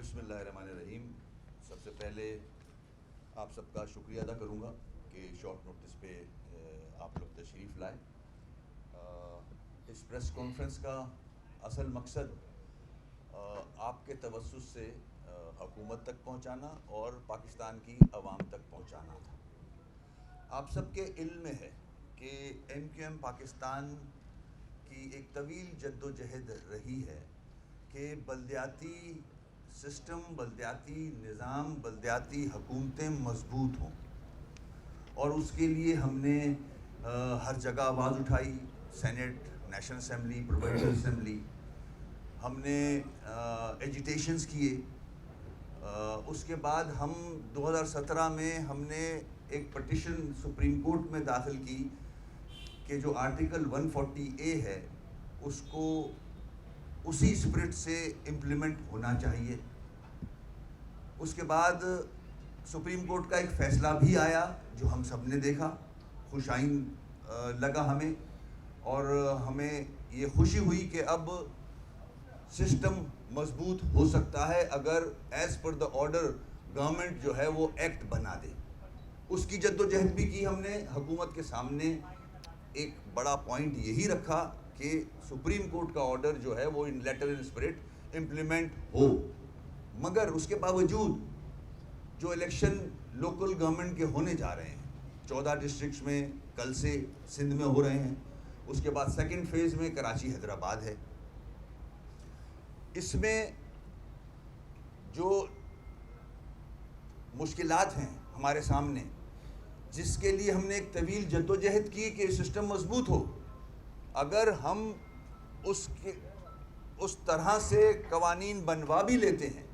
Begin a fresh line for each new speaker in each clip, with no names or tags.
بسم اللہ الرحمن الرحیم. سب سے پہلے آپ سب کا شکریہ ادا کروں گا کہ شارٹ نوٹس پہ آپ لوگ تشریف لائے. اس پریس کانفرنس کا اصل مقصد آپ کے توسط سے حکومت تک پہنچانا اور پاکستان کی عوام تک پہنچانا تھا. آپ سب کے علم میں ہے کہ ایم کیو ایم پاکستان کی ایک طویل جد و جہد رہی ہے کہ بلدیاتی سسٹم، بلدیاتی نظام، بلدیاتی حکومتیں مضبوط ہوں، اور اس کے لیے ہم نے ہر جگہ آواز اٹھائی. Senate, National Assembly, Provincial Assembly, ہم نے ایجیٹیشنز کیے. اس کے بعد ہم 2017 میں ہم نے ایک پٹیشن سپریم کورٹ میں داخل کی کہ جو آرٹیکل 140A ہے اس کو اسی اسپرٹ سے امپلیمنٹ ہونا چاہیے. اس کے بعد سپریم کورٹ کا ایک فیصلہ بھی آیا جو ہم سب نے دیکھا، خوش آئین لگا ہمیں، اور ہمیں یہ خوشی ہوئی کہ اب سسٹم مضبوط ہو سکتا ہے اگر as per the order government جو ہے وہ ایکٹ بنا دے. اس کی جد و جہد بھی کی ہم نے. حکومت کے سامنے ایک بڑا پوائنٹ یہی رکھا کہ سپریم کورٹ کا آرڈر جو ہے وہ ان لیٹر ان اسپرٹ امپلیمنٹ ہو. مگر اس کے باوجود جو الیکشن لوکل گورنمنٹ کے ہونے جا رہے ہیں 14 ڈسٹرکٹس میں، کل سے سندھ میں ہو رہے ہیں، اس کے بعد سیکنڈ فیز میں کراچی حیدرآباد ہے. اس میں جو مشکلات ہیں ہمارے سامنے، جس کے لیے ہم نے ایک طویل جد و جہد کی کہ سسٹم مضبوط ہو، اگر ہم اس طرح سے قوانین بنوا بھی لیتے ہیں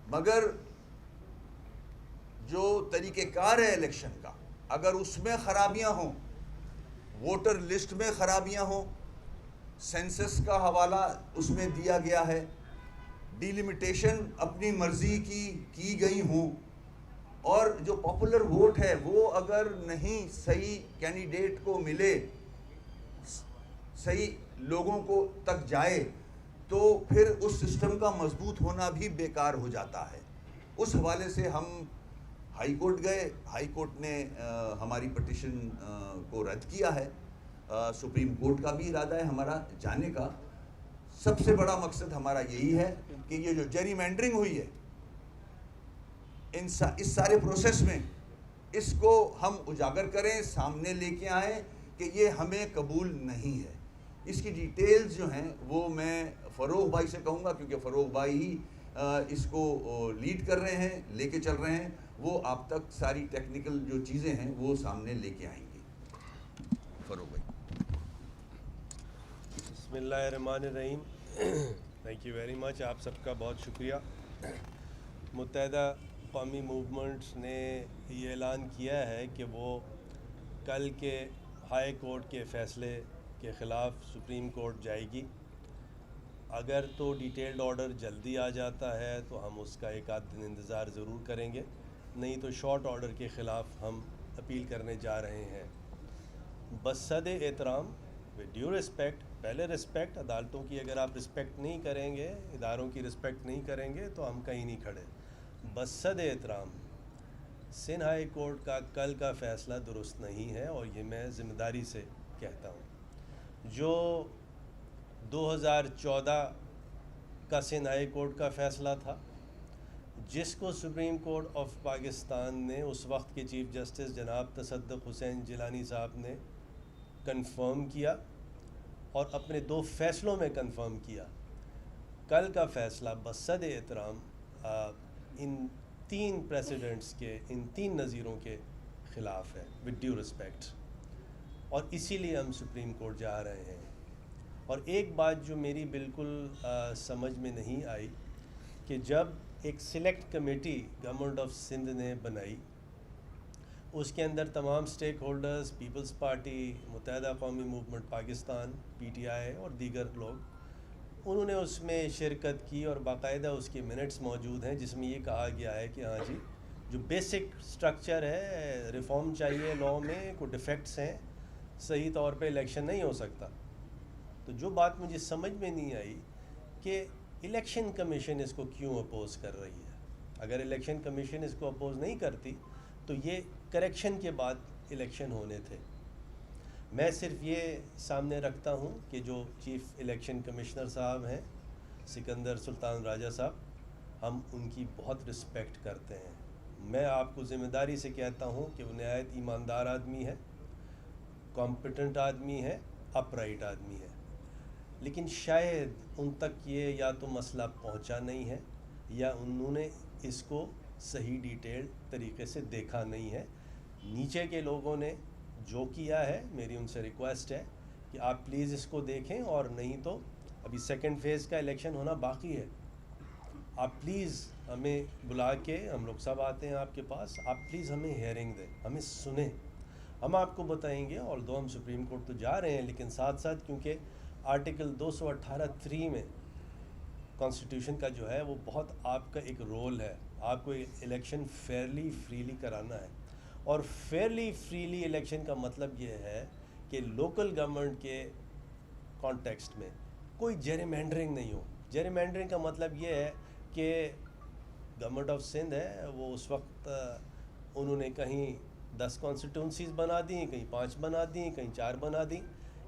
مگر جو طریقہ کار ہے الیکشن کا، اگر اس میں خرابیاں ہوں، ووٹر لسٹ میں خرابیاں ہوں، سینسس کا حوالہ اس میں دیا گیا ہے، ڈیلیمیٹیشن اپنی مرضی کی گئی ہوں، اور جو پاپولر ووٹ ہے وہ اگر نہیں صحیح کینڈیڈیٹ کو ملے، صحیح لوگوں کو تک جائے، تو پھر اس سسٹم کا مضبوط ہونا بھی بیکار ہو جاتا ہے. اس حوالے سے ہم ہائی کورٹ گئے. ہائی کورٹ نے ہماری پٹیشن کو رد کیا ہے. سپریم کورٹ کا بھی ارادہ ہے ہمارا جانے کا. سب سے بڑا مقصد ہمارا یہی ہے کہ یہ جو جیری مینڈرنگ ہوئی ہے اس سارے پروسیس میں، اس کو ہم اجاگر کریں، سامنے لے کے آئیں کہ یہ ہمیں قبول نہیں ہے. اس کی ڈیٹیلز جو ہیں وہ میں فروغ بھائی سے کہوں گا، کیونکہ فروغ بھائی ہی اس کو لیڈ کر رہے ہیں، لے کے چل رہے ہیں. وہ آپ تک ساری ٹیکنیکل جو چیزیں ہیں وہ سامنے لے کے آئیں گے. فروغ بھائی.
بسم اللہ الرحمن الرحیم. Thank you very much. آپ سب کا بہت شکریہ. متحدہ قومی موومنٹس نے یہ اعلان کیا ہے کہ وہ کل کے ہائی کورٹ کے فیصلے کے خلاف سپریم کورٹ جائے گی. اگر تو ڈیٹیلڈ آرڈر جلدی آ جاتا ہے تو ہم اس کا ایک آدھ دن انتظار ضرور کریں گے، نہیں تو شارٹ آرڈر کے خلاف ہم اپیل کرنے جا رہے ہیں. بصد احترام، ود ڈیو رسپیکٹ، پہلے رسپیکٹ عدالتوں کی اگر آپ رسپیکٹ نہیں کریں گے، اداروں کی رسپیکٹ نہیں کریں گے تو ہم کہیں نہیں کھڑے. بصد احترام سندھ ہائی کورٹ کا کل کا فیصلہ درست نہیں ہے، اور یہ میں ذمہ داری سے کہتا ہوں. جو 2014 کا سندھ ہائی کورٹ کا فیصلہ تھا، جس کو سپریم کورٹ آف پاکستان نے اس وقت کے چیف جسٹس جناب تصدق حسین جیلانی صاحب نے کنفرم کیا اور اپنے 2 فیصلوں میں کنفرم کیا. کل کا فیصلہ بصد احترام ان 3 پریسیڈنٹس کے، ان 3 نظیروں کے خلاف ہے، ود ڈیو رسپیکٹ، اور اسی لیے ہم سپریم کورٹ جا رہے ہیں. اور ایک بات جو میری بالکل سمجھ میں نہیں آئی کہ جب ایک select committee government of Sindh نے بنائی، اس کے اندر تمام سٹیک ہولڈرز، پیپلز پارٹی، متحدہ قومی movement Pakistan, P T I اور دیگر لوگ، انہوں نے اس میں شرکت کی، اور باقاعدہ اس کے منٹس موجود ہیں جس میں یہ کہا گیا ہے کہ ہاں جی جو بیسک سٹرکچر ہے، ریفارم چاہیے لاء میں، کوئی ڈیفیکٹس ہیں، صحیح طور پہ الیکشن نہیں ہو سکتا. تو جو بات مجھے سمجھ میں نہیں آئی کہ الیکشن کمیشن اس کو کیوں اپوز کر رہی ہے. اگر الیکشن کمیشن اس کو اپوز نہیں کرتی تو یہ کریکشن کے بعد الیکشن ہونے تھے. میں صرف یہ سامنے رکھتا ہوں کہ جو چیف الیکشن کمشنر صاحب ہیں سکندر سلطان راجہ صاحب, ہم ان کی بہت رسپیکٹ کرتے ہیں. میں آپ کو ذمہ داری سے کہتا ہوں کہ وہ نہایت ایماندار آدمی ہے, کمپیٹنٹ آدمی ہے, اپ رائٹ آدمی ہے. لیکن شاید ان تک یہ یا تو مسئلہ پہنچا نہیں ہے یا انہوں نے اس کو صحیح ڈیٹیل طریقے سے دیکھا نہیں ہے. نیچے کے لوگوں نے جو کیا ہے, میری ان سے ریکویسٹ ہے کہ آپ پلیز اس کو دیکھیں, اور نہیں تو ابھی سیکنڈ فیز کا الیکشن ہونا باقی ہے. آپ پلیز ہمیں بلا کے, ہم لوگ سب آتے ہیں آپ کے پاس, آپ پلیز ہمیں ہیئرنگ دیں, ہمیں سنیں, ہم آپ کو بتائیں گے. اور دو ہم سپریم کورٹ تو جا رہے ہیں, لیکن ساتھ ساتھ کیونکہ آرٹیکل 218(3) میں کانسٹیٹیوشن کا جو ہے وہ بہت آپ کا ایک رول ہے, آپ کو الیکشن فیئرلی فریلی کرانا ہے. اور فیئرلی فریلی الیکشن کا مطلب یہ ہے کہ لوکل گورنمنٹ کے کانٹیکسٹ میں کوئی جیرمینڈرنگ نہیں ہو. جیرمینڈرنگ کا مطلب یہ ہے کہ گورنمنٹ آف سندھ ہے, وہ اس وقت انہوں نے کہیں 10 کانسٹیٹونسیز بنا دیں, کہیں 5 بنا دیں, کہیں 4 بنا دیں.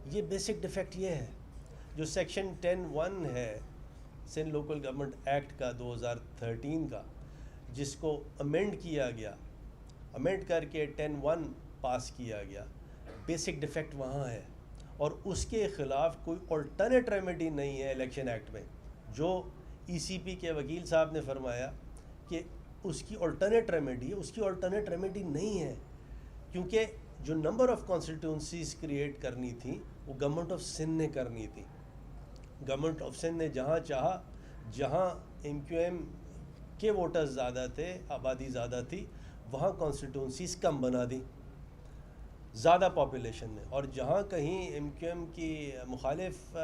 یہ بیسک ڈیفیکٹ یہ ہے. جو سیکشن 10(1) ہے سندھ لوکل گورنمنٹ ایکٹ کا 2013 کا, جس کو امینڈ کیا گیا, امینڈ کر کے 10(1) پاس کیا گیا, بیسک ڈیفیکٹ وہاں ہے. اور اس کے خلاف کوئی الٹرنیٹ ریمیڈی نہیں ہے الیکشن ایکٹ میں. جو ای سی پی کے وکیل صاحب نے فرمایا کہ اس کی الٹرنیٹ ریمیڈی ہے, اس کی الٹرنیٹ ریمیڈی نہیں ہے, کیونکہ جو نمبر آف کانسٹیٹیونسیز کریٹ کرنی تھی وہ گورنمنٹ آف سندھ نے کرنی تھی. گورنمنٹ آف سندھ نے جہاں چاہا, جہاں ایم کیو ایم کے ووٹرز زیادہ تھے, آبادی زیادہ تھی, وہاں کانسٹیٹیونسیز کم بنا دی زیادہ پاپولیشن میں. اور جہاں کہیں ایم کیو ایم کی مخالف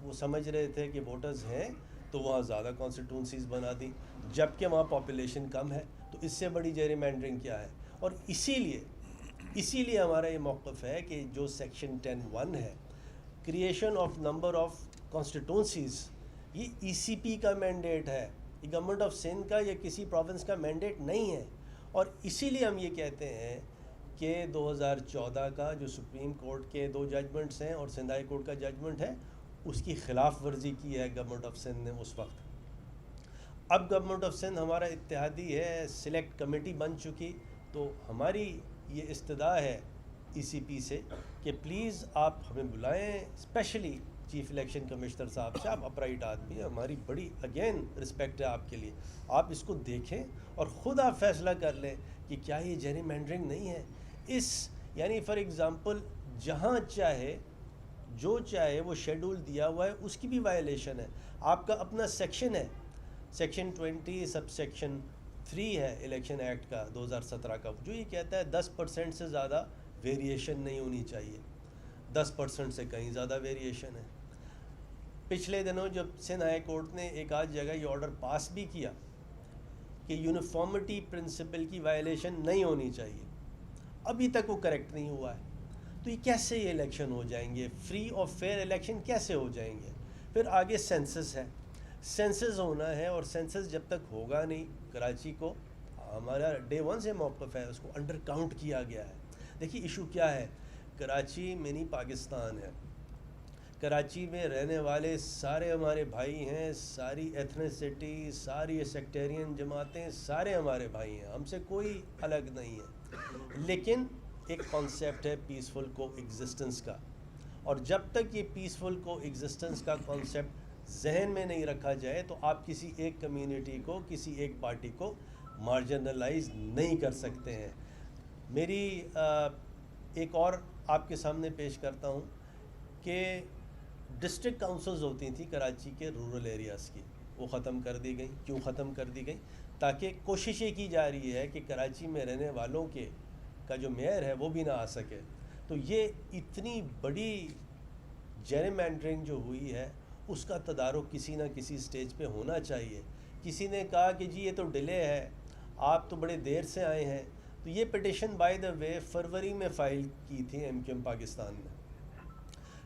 وہ سمجھ رہے تھے کہ ووٹرز ہیں, تو وہاں زیادہ کانسٹیٹیونسیز بنا دی, جبکہ وہاں پاپولیشن کم ہے. تو اس سے بڑی جیرمینڈرنگ کیا ہے؟ اور اسی لیے ہمارا یہ موقف ہے کہ جو سیکشن 10(1) ہے, کریشن آف نمبر آف کانسٹیٹیونسیز, یہ ای سی پی کا مینڈیٹ ہے, یہ گورنمنٹ آف سندھ کا یا کسی پروونس کا مینڈیٹ نہیں ہے. اور اسی لیے ہم یہ کہتے ہیں کہ 2014 کا جو سپریم کورٹ کے 2 ججمنٹس ہیں اور سندھ ہائی کورٹ کا ججمنٹ ہے, اس کی خلاف ورزی کی ہے گورنمنٹ آف سندھ نے اس وقت. اب گورنمنٹ آف سندھ ہمارا اتحادی ہے, سلیکٹ کمیٹی بن چکی, تو ہماری یہ استدعا ہے ای سی پی سے کہ پلیز آپ ہمیں بلائیں, اسپیشلی چیف الیکشن کمشنر صاحب سے. آپ اپرائٹ آدمی ہیں, ہماری بڑی اگین رسپیکٹ ہے آپ کے لیے. آپ اس کو دیکھیں اور خود آپ فیصلہ کر لیں کہ کیا یہ جیرمینڈرنگ نہیں ہے. یعنی فار ایگزامپل جہاں چاہے جو چاہے وہ شیڈول دیا ہوا ہے, اس کی بھی وائلیشن ہے. آپ کا اپنا سیکشن ہے, سیکشن 20 سب سیکشن 3 ہے الیکشن ایکٹ کا 2017 کا, جو یہ کہتا ہے 10% سے زیادہ ویریشن نہیں ہونی چاہیے. 10% سے کہیں زیادہ ویریشن ہے. پچھلے دنوں جب سندھ ہائی کورٹ نے ایک آدھ جگہ یہ آرڈر پاس بھی کیا کہ یونیفارمٹی پرنسپل کی وائلیشن نہیں ہونی چاہیے, ابھی تک وہ کریکٹ نہیں ہوا ہے. تو یہ کیسے یہ الیکشن ہو جائیں گے, فری اور فیئر الیکشن کیسے ہو جائیں گے؟ پھر آگے سینسس ہے, سینسس ہونا ہے, اور سینسس جب تک ہوگا نہیں, کراچی کو ہمارا ڈے 1 سے موقف ہے, اس کو انڈر کاؤنٹ کیا گیا ہے. دیکھیے ایشو کیا ہے, کراچی منی پاکستان ہے. کراچی میں رہنے والے سارے ہمارے بھائی ہیں, ساری ایتھنیسٹی, ساری سیکٹیرین جماعتیں, سارے ہمارے بھائی ہیں, ہم سے کوئی الگ نہیں ہے. لیکن ایک کانسیپٹ ہے پیسفل کو ایگزسٹنس کا, اور جب تک یہ پیسفل کو ایگزسٹنس کا کانسیپٹ ذہن میں نہیں رکھا جائے تو آپ کسی ایک کمیونٹی کو, کسی ایک پارٹی کو مارجنلائز نہیں کر سکتے ہیں. میری ایک اور آپ کے سامنے پیش کرتا ہوں کہ ڈسٹرکٹ کاؤنسلز ہوتی تھیں کراچی کے رورل ایریاز کی, وہ ختم کر دی گئیں. کیوں ختم کر دی گئیں؟ تاکہ کوشش یہ کی جا رہی ہے کہ کراچی میں رہنے والوں کا جو میئر ہے وہ بھی نہ آ سکے. تو یہ اتنی بڑی جیرمینڈرنگ جو ہوئی ہے, اس کا تدارک کسی نہ کسی سٹیج پہ ہونا چاہیے. کسی نے کہا کہ جی یہ تو ڈیلے ہے, آپ تو بڑے دیر سے آئے ہیں. تو یہ پٹیشن بائی دا وے فروری میں فائل کی تھی ایم کیو ایم پاکستان نے.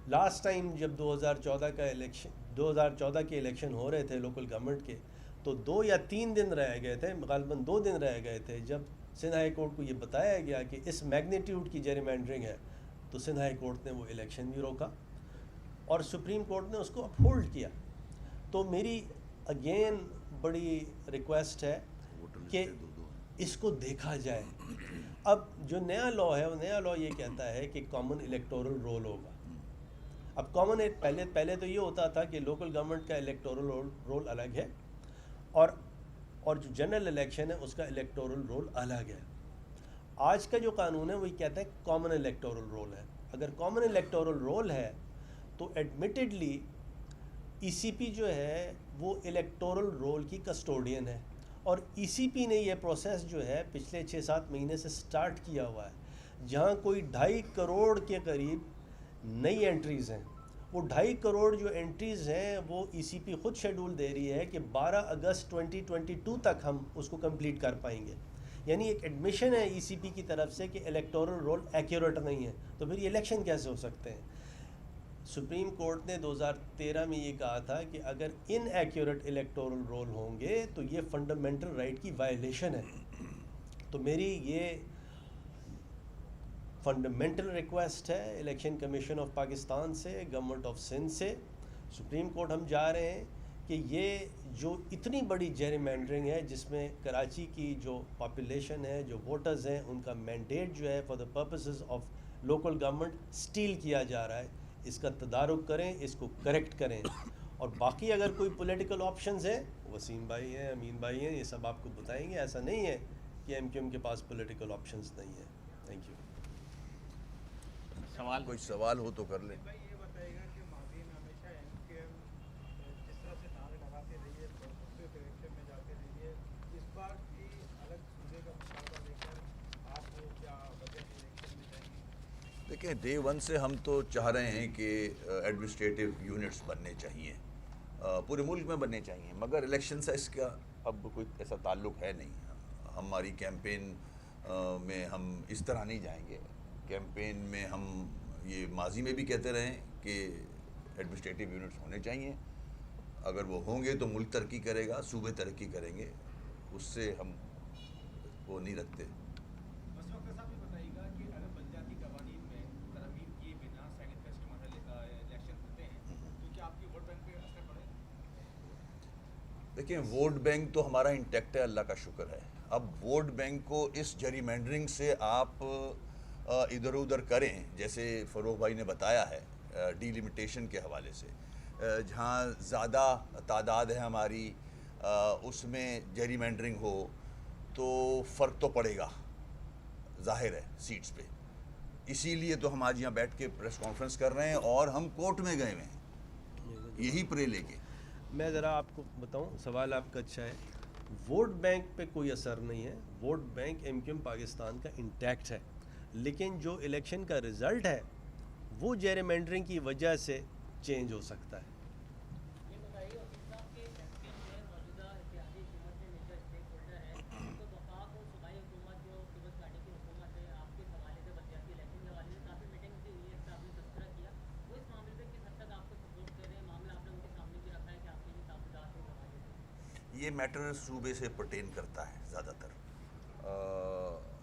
لاسٹ ٹائم جب 2014 کا الیکشن 2014 کے الیکشن ہو رہے تھے لوکل گورنمنٹ کے، تو 2 یا 3 دن رہ گئے تھے، غالباً 2 دن رہ گئے تھے، جب سندھ ہائی کورٹ کو یہ بتایا گیا کہ اس میگنیٹیوڈ کی جیرمینڈرنگ ہے، تو سندھ ہائی کورٹ نے وہ الیکشن بھی روکا اور سپریم کورٹ نے اس کو اپہولڈ کیا۔ تو میری اگین بڑی ریکویسٹ ہے کہ اس کو دیکھا جائے۔ اب جو نیا لا ہے، وہ نیا لا یہ کہتا ہے کہ کامن الیکٹورل رول ہوگا۔ اب کامن پہلے تو یہ ہوتا تھا کہ لوکل گورنمنٹ کا الیکٹورل رول الگ ہے اور جو جنرل الیکشن ہے اس کا الیکٹورل رول الگ ہے۔ آج کا جو قانون ہے وہ یہ کہتا ہے کامن الیکٹورل رول ہے۔ اگر کامن الیکٹورل رول ہے تو ایڈمیٹڈلی ای سی پی جو ہے وہ الیکٹورل رول کی کسٹوڈین ہے، اور ای سی پی نے یہ پروسیس جو ہے پچھلے 6-7 مہینے سے سٹارٹ کیا ہوا ہے، جہاں کوئی 2.5 کروڑ کے قریب نئی انٹریز ہیں۔ وہ 2.5 کروڑ جو انٹریز ہیں وہ ای سی پی خود شیڈول دے رہی ہے کہ 12 اگست 2022 تک ہم اس کو کمپلیٹ کر پائیں گے۔ یعنی ایک ایڈمیشن ہے ای سی پی کی طرف سے کہ الیکٹورل رول ایکیوریٹ نہیں ہے، تو پھر یہ الیکشن کیسے ہو سکتے ہیں؟ سپریم کورٹ نے 2013 میں یہ کہا تھا کہ اگر ان ایکیوریٹ الیکٹورل رول ہوں گے تو یہ فنڈامنٹل رائٹ کی وائلیشن ہے۔ تو میری یہ فنڈامنٹل ریکویسٹ ہے الیکشن کمیشن آف پاکستان سے، گورنمنٹ آف سندھ سے، سپریم کورٹ ہم جا رہے ہیں کہ یہ جو اتنی بڑی جیرمینڈرنگ ہے جس میں کراچی کی جو پاپولیشن ہے، جو ووٹرز ہیں، ان کا مینڈیٹ جو ہے for the purposes of local government steal کیا جا رہا ہے، اس کا تدارک کریں، اس کو کریکٹ کریں۔ اور باقی اگر کوئی پولیٹیکل آپشنز ہیں، وسیم بھائی ہیں، امین بھائی ہیں، یہ سب آپ کو بتائیں گے۔ ایسا نہیں ہے کہ ایم کیو ایم کے پاس پولیٹیکل آپشنز نہیں ہیں۔ Thank you.
سوال کوئی سوال ہو تو کر لیں۔
بھائی یہ بتائیے گا کہ ماضی میں ہمیشہ ایم کیو ایم جس طرح سے نعرے لگاتے رہی ہے، مختلف الیکشن میں جاتے رہی ہے، اس بار کی الگ صوبے کا مقابلہ لے کر آپ کو کیا وجہ ہے الیکشن میں جائیں گے؟
دیکھیں ڈے ون سے ہم تو چاہ رہے ہیں کہ ایڈمنسٹریٹو یونٹس بننے چاہیے، پورے ملک میں بننے چاہیے، مگر الیکشن سے اس کا اب کوئی ایسا تعلق ہے نہیں۔ ہماری کیمپین میں ہم اس طرح نہیں جائیں گے۔ کیمپین میں ہم یہ ماضی میں بھی کہتے رہے کہ ایڈمنسٹریٹو یونٹس ہونے چاہیے، اگر وہ ہوں گے تو ملک ترقی کرے گا، صوبے ترقی کریں گے، اس سے ہم وہ نہیں رکھتے۔
بس وقت صاحب یہ بتائیے گا کہ اگر بلدیاتی قوانین میں ترمیم کیے بنا سیکنڈ فیز کے مرحلے الیکشن ہوتے ہیں تو کیا آپ کی ووٹ بینک پہ اثر پڑے؟
دیکھیں ووٹ بینک تو ہمارا انٹیکٹ ہے، اللہ کا شکر ہے۔ اب ووٹ بینک کو اس جیرمینڈرنگ سے آپ ادھر ادھر کریں، جیسے فروغ بھائی نے بتایا ہے ڈی لمیٹیشن کے حوالے سے، جہاں زیادہ تعداد ہے ہماری اس میں جیرمینڈرنگ ہو تو فرق تو پڑے گا، ظاہر ہے سیٹس پہ۔ اسی لیے تو ہم آج یہاں بیٹھ کے پریس کانفرنس کر رہے ہیں اور ہم کورٹ میں گئے ہوئے ہیں یہی پرے لے کے۔
میں ذرا آپ کو بتاؤں، سوال آپ کا اچھا ہے۔ ووٹ بینک پہ کوئی اثر نہیں ہے، vote bank M Q M Pakistan کا انٹیکٹ ہے، لیکن جو الیکشن کا رزلٹ ہے وہ جیرمینڈرنگ کی وجہ سے چینج ہو سکتا ہے۔
یہ بتائیے وکیل صاحب کہ ایم کیو ایم جو ہے موجودہ اتحادی حکومت میں میجر اسٹیک ہولڈر ہے، تو وفاق اور صوبائی حکومت جو پیپلز پارٹی کی حکومت ہے، آپ کے حوالے سے بلدیاتی الیکشن کے حوالے سے کافی میٹنگز بھی ہوئی ہے، اس کا آپ نے تذکرہ کیا، وہ اس معاملے پہ کس حد تک آپ کو سپورٹ دے رہے ہیں؟ معاملہ آپ نے ان کے سامنے بھی رکھا ہے کہ آپ کے یہ تعلقات ہیں اس حوالے سے؟
یہ میٹر صوبے سے پرٹین کرتا ہے زیادہ تر۔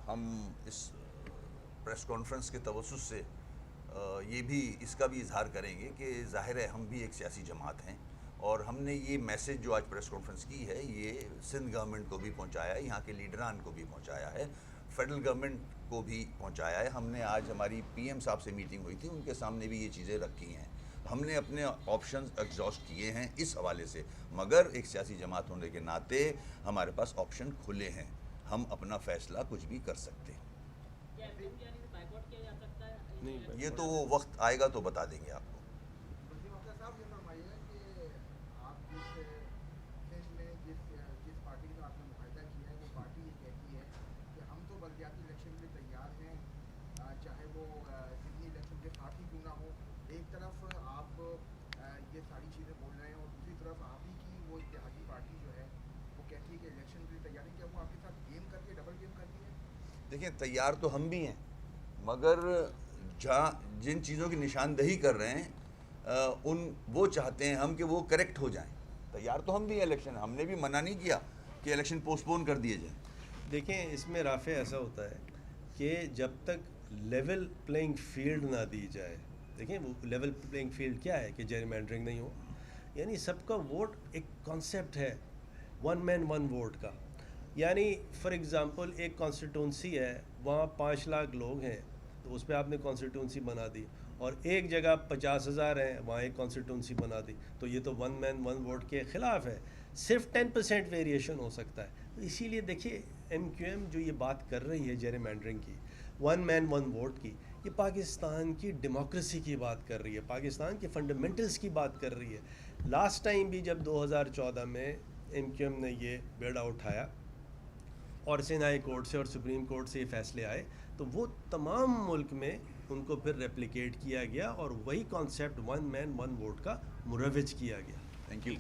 ہم اس پریس کانفرنس کے توسط سے یہ بھی اس کا بھی اظہار کریں گے کہ ظاہر ہے ہم بھی ایک سیاسی جماعت ہیں، اور ہم نے یہ میسج جو آج پریس کانفرنس کی ہے یہ سندھ گورنمنٹ کو بھی پہنچایا ہے، یہاں کے لیڈران کو بھی پہنچایا ہے، فیڈرل گورنمنٹ کو بھی پہنچایا ہے۔ ہم نے آج ہماری پی ایم صاحب سے میٹنگ ہوئی تھی، ان کے سامنے بھی یہ چیزیں رکھی ہیں۔ ہم نے اپنے آپشنز ایگزاسٹ کیے ہیں اس حوالے سے، مگر ایک سیاسی جماعت ہونے کے ناطے ہمارے پاس آپشن کھلے ہیں، ہم اپنا فیصلہ کچھ بھی کر سکتے ہیں۔
کیا ایم کیو ایم کی جانب سے بائیکاٹ کیا جا سکتا ہے؟
نہیں،
یہ تو وہ وقت آئے گا تو بتا دیں گے آپ کو۔
وسیم اختر صاحب یہ فرمائیے کہ آپ جس سندھ میں جس پارٹی کے ساتھ آپ نے معاہدہ کیا ہے وہ پارٹی یہ کہتی ہے کہ ہم تو بلدیاتی الیکشن کے لیے تیار ہیں، چاہے وہ ضمنی الیکشن کے ساتھ ہی کیوں نہ ہو۔ ایک طرف آپ یہ ساری چیزیں بول رہے ہیں اور دوسری طرف آپ ہی کی وہ اتحادی پارٹی جو ہے وہ کہتی ہے کہ الیکشن کے لیے تیار ہے، کیا وہ آپ کے ساتھ گیم کرتی ہے، ڈبل گیم کرتی ہے؟
دیکھیں تیار تو ہم بھی ہیں، مگر جہاں جن چیزوں کی نشاندہی کر رہے ہیں وہ چاہتے ہیں ہم کہ وہ کریکٹ ہو جائیں. تیار تو ہم بھی ہیں الیکشن, ہم نے بھی منع نہیں کیا کہ الیکشن پوسٹ پون کر دیے جائیں.
دیکھیں اس میں رافع ایسا ہوتا ہے کہ جب تک لیول پلینگ فیلڈ نہ دی جائے, دیکھیں وہ لیول پلینگ فیلڈ کیا ہے کہ جیرمینڈرنگ نہیں ہو, یعنی سب کا ووٹ ایک کانسیپٹ ہے ون مین ون ووٹ کا. یعنی فار ایگزامپل ایک کانسٹیٹونسی ہے, وہاں 5 لاکھ لوگ ہیں تو اس پہ آپ نے کانسٹیٹونسی بنا دی, اور ایک جگہ 50,000 ہیں وہاں ایک کانسٹیٹونسی بنا دی, تو یہ تو ون مین ون ووٹ کے خلاف ہے. صرف 10% ویریشن ہو سکتا ہے. اسی لیے دیکھیے MQM جو یہ بات کر رہی ہے جیرمینڈرنگ کی, ون مین ون ووٹ کی, یہ پاکستان کی ڈیموکریسی کی بات کر رہی ہے, پاکستان کے فنڈامنٹلز کی بات کر رہی ہے. لاسٹ ٹائم بھی جب 2014 میں MQM نے یہ بیڑا اٹھایا اور سندھ ہائی کورٹ سے اور سپریم کورٹ سے یہ فیصلے آئے, تو وہ تمام ملک میں ان کو پھر ریپلیکیٹ کیا گیا اور وہی کانسیپٹ ون مین ون ووٹ کا مروج کیا گیا.
Thank you.